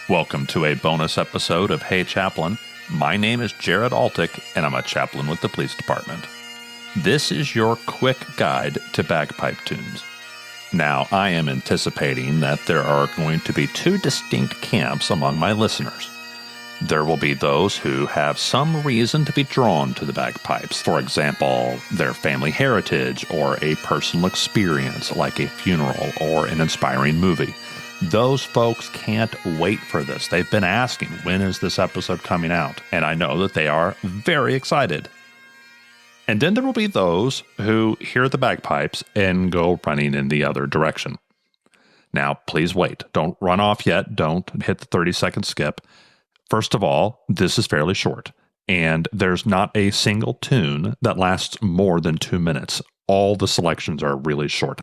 Welcome to a bonus episode of Hey Chaplain. My name is Jared Altick, and I'm a chaplain with the police department. This is your quick guide to bagpipe tunes. Now, I am anticipating that there are going to be two distinct camps among my listeners. There will be those who have some reason to be drawn to the bagpipes, for example, their family heritage or a personal experience like a funeral or an inspiring movie. Those folks can't wait for this. They've been asking, when is this episode coming out? And I know that they are very excited. And then there will be those who hear the bagpipes and go running in the other direction. Now, please wait. Don't run off yet. Don't hit the 30-second skip. First of all, this is fairly short, and there's not a single tune that lasts more than 2 minutes. All the selections are really short.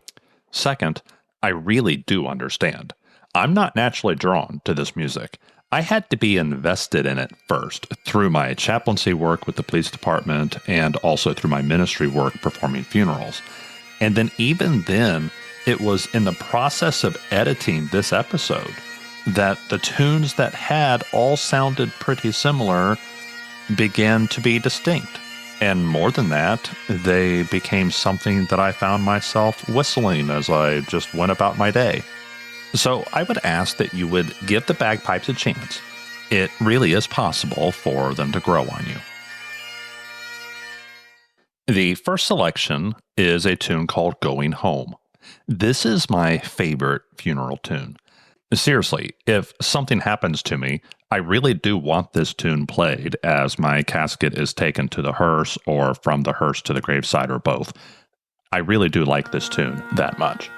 Second, I really do understand. I'm not naturally drawn to this music. I had to be invested in it first through my chaplaincy work with the police department and also through my ministry work performing funerals. And then even then, it was in the process of editing this episode that the tunes that had all sounded pretty similar began to be distinct. And more than that, they became something that I found myself whistling as I just went about my day. So I would ask that you would give the bagpipes a chance. It really is possible for them to grow on you. The first selection is a tune called Going Home. This is my favorite funeral tune. Seriously, if something happens to me, I really do want this tune played as my casket is taken to the hearse or from the hearse to the graveside or both. I really do like this tune that much.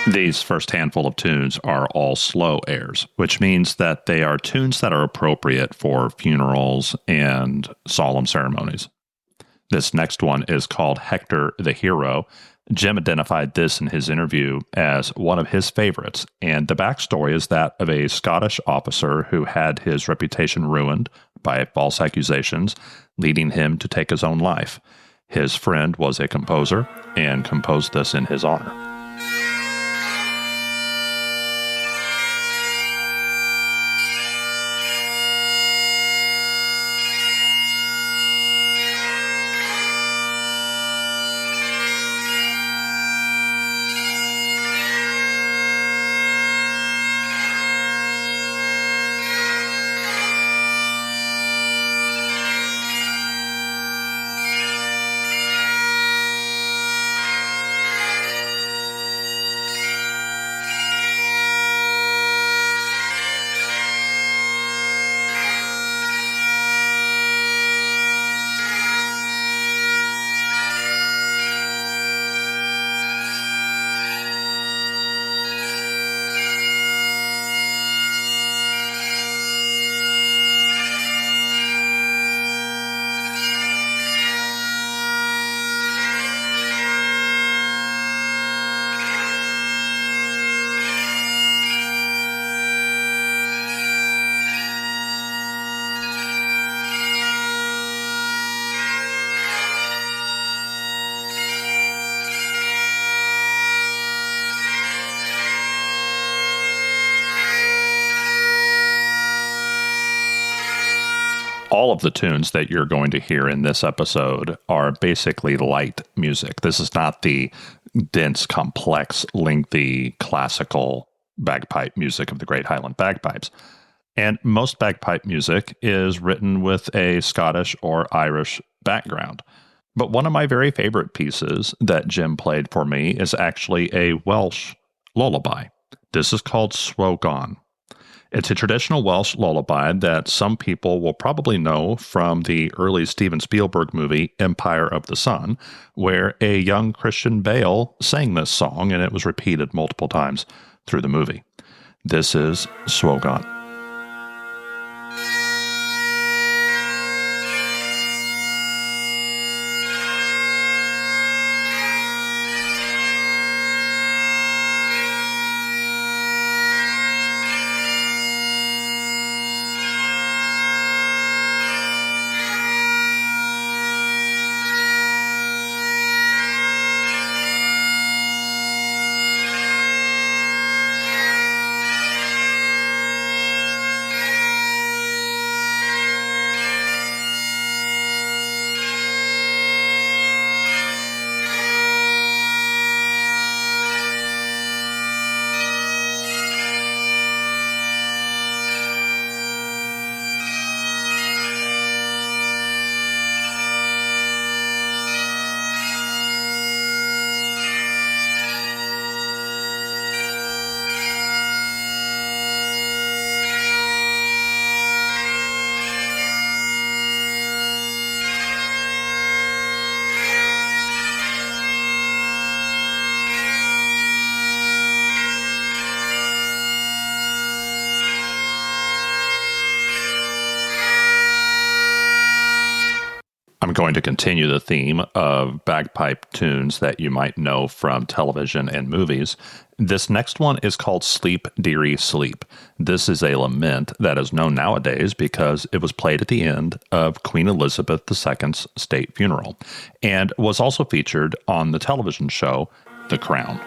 These first handful of tunes are all slow airs, which means that they are tunes that are appropriate for funerals and solemn ceremonies. This next one is called Hector the Hero. Jim identified this in his interview as one of his favorites, and the backstory is that of a Scottish officer who had his reputation ruined by false accusations, leading him to take his own life. His friend was a composer and composed this in his honor. All of the tunes that you're going to hear in this episode are basically light music. This is not the dense, complex, lengthy, classical bagpipe music of the Great Highland Bagpipes. And most bagpipe music is written with a Scottish or Irish background. But one of my very favorite pieces that Jim played for me is actually a Welsh lullaby. This is called Swogan. It's a traditional Welsh lullaby that some people will probably know from the early Steven Spielberg movie Empire of the Sun, where a young Christian Bale sang this song, and it was repeated multiple times through the movie. This is Swogan. I'm going to continue the theme of bagpipe tunes that you might know from television and movies. This next one is called Sleep, Dearie, Sleep. This is a lament that is known nowadays because it was played at the end of Queen Elizabeth II's state funeral and was also featured on the television show The Crown.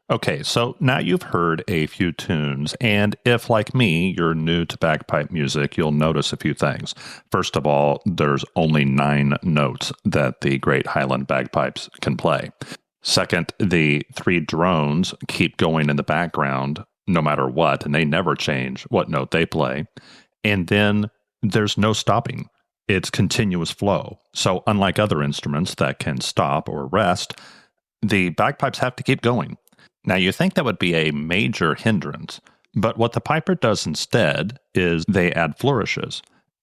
Okay, so now you've heard a few tunes, and if, like me, you're new to bagpipe music, you'll notice a few things. First of all, there's only 9 notes that the Great Highland Bagpipes can play. Second, the 3 drones keep going in the background no matter what, and they never change what note they play. And then there's no stopping. It's continuous flow. So unlike other instruments that can stop or rest, the bagpipes have to keep going. Now, you think that would be a major hindrance, but what the piper does instead is they add flourishes,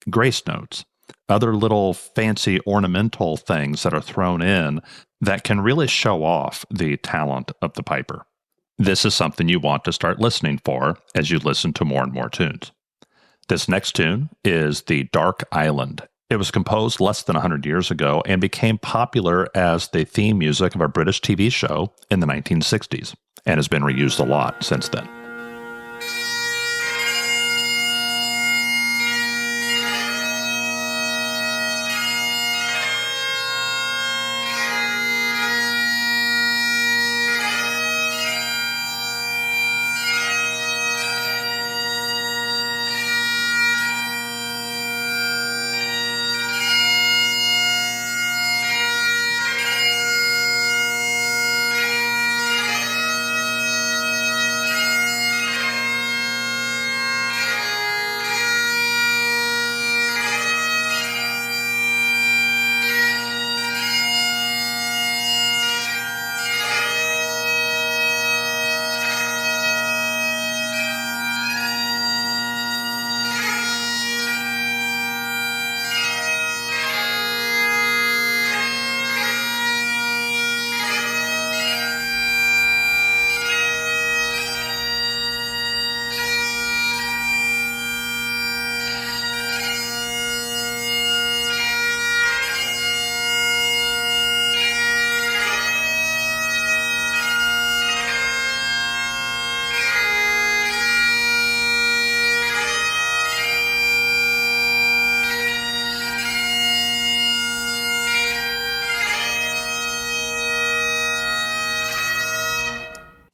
grace notes, other little fancy ornamental things that are thrown in that can really show off the talent of the piper. This is something you want to start listening for as you listen to more and more tunes. This next tune is The Dark Island. It was composed less than 100 years ago and became popular as the theme music of a British TV show in the 1960s and has been reused a lot since then.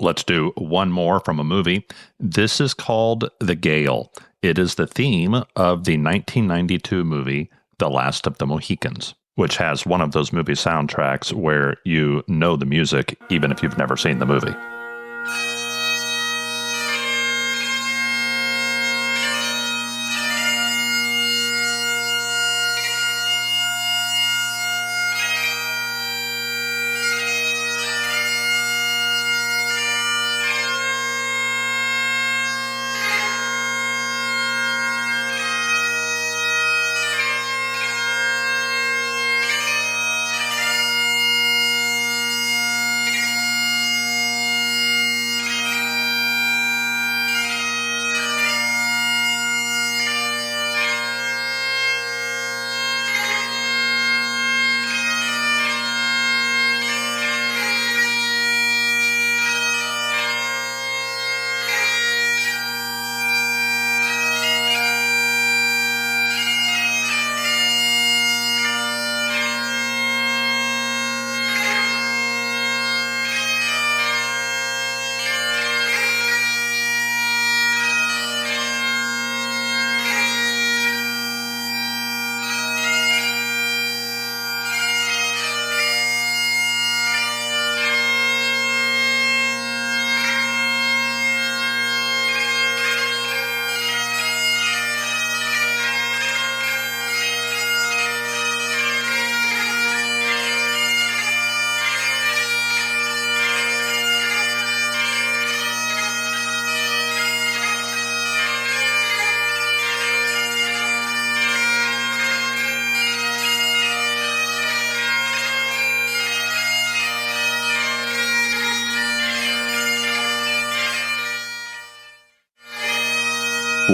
Let's do one more from a movie. This is called The Gale. It is the theme of the 1992 movie The Last of the Mohicans, which has one of those movie soundtracks where you know the music even if you've never seen the movie.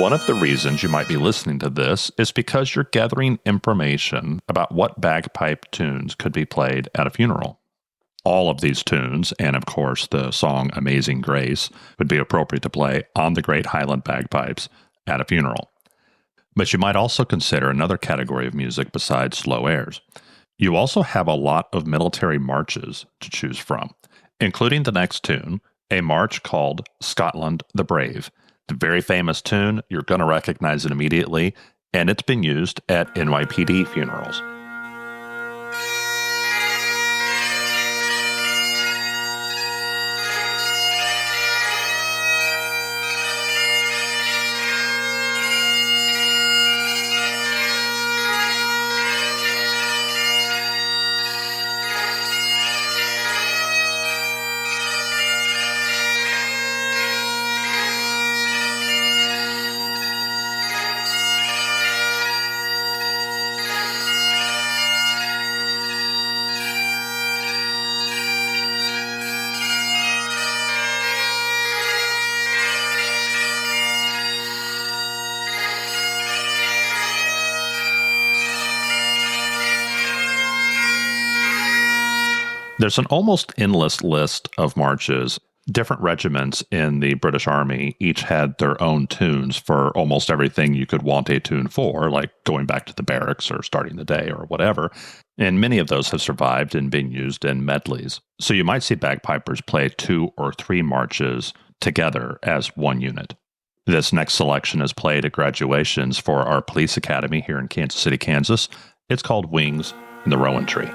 One of the reasons you might be listening to this is because you're gathering information about what bagpipe tunes could be played at a funeral. All of these tunes, and of course the song Amazing Grace, would be appropriate to play on the Great Highland Bagpipes at a funeral. But you might also consider another category of music besides slow airs. You also have a lot of military marches to choose from, including the next tune, a march called Scotland the Brave. It's a very famous tune. You're going to recognize it immediately, and it's been used at NYPD funerals. There's an almost endless list of marches. Different regiments in the British Army each had their own tunes for almost everything you could want a tune for, like going back to the barracks or starting the day or whatever. And many of those have survived and been used in medleys. So you might see bagpipers play 2 or 3 marches together as one unit. This next selection is played at graduations for our police academy here in Kansas City, Kansas. It's called Wings in the Rowan Tree.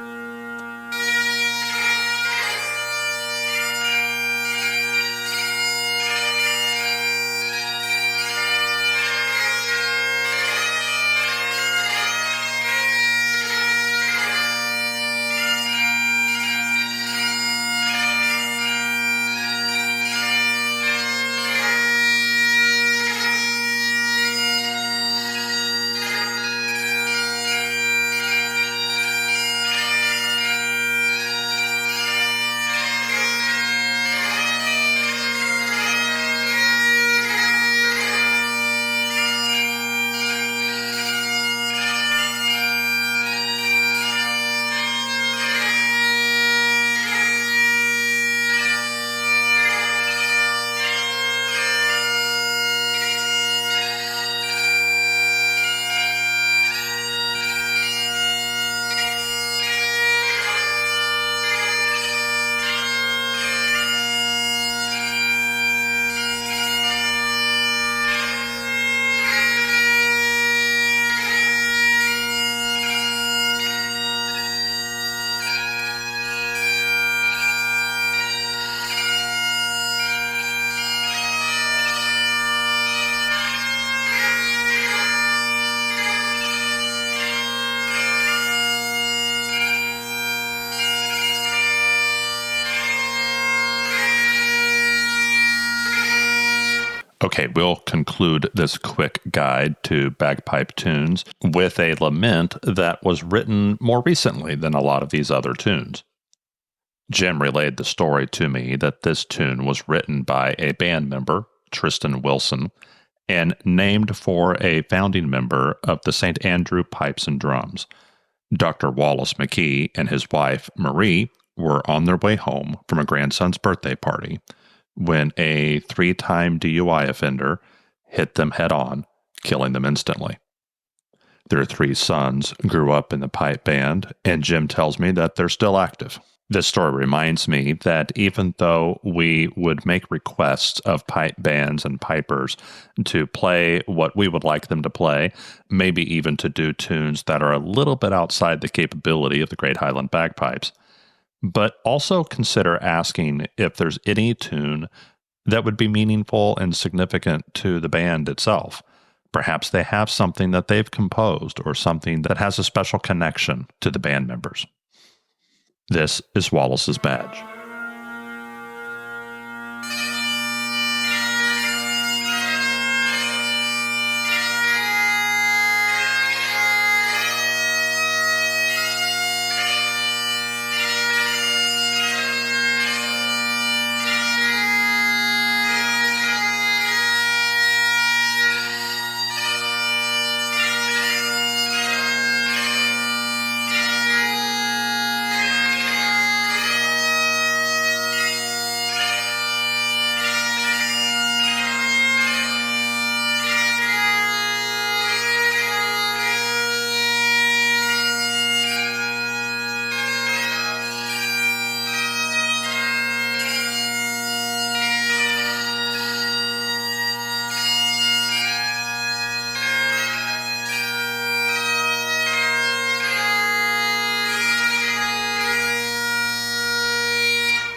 Okay, we'll conclude this quick guide to bagpipe tunes with a lament that was written more recently than a lot of these other tunes. Jim relayed the story to me that this tune was written by a band member, Tristan Wilson, and named for a founding member of the St. Andrew Pipes and Drums. Dr. Wallace McKee and his wife, Marie, were on their way home from a grandson's birthday party when a 3-time DUI offender hit them head-on, killing them instantly. Their 3 sons grew up in the pipe band, and Jim tells me that they're still active. This story reminds me that even though we would make requests of pipe bands and pipers to play what we would like them to play, maybe even to do tunes that are a little bit outside the capability of the Great Highland Bagpipes, but also consider asking if there's any tune that would be meaningful and significant to the band itself. Perhaps they have something that they've composed or something that has a special connection to the band members. This is Wallace's Badge.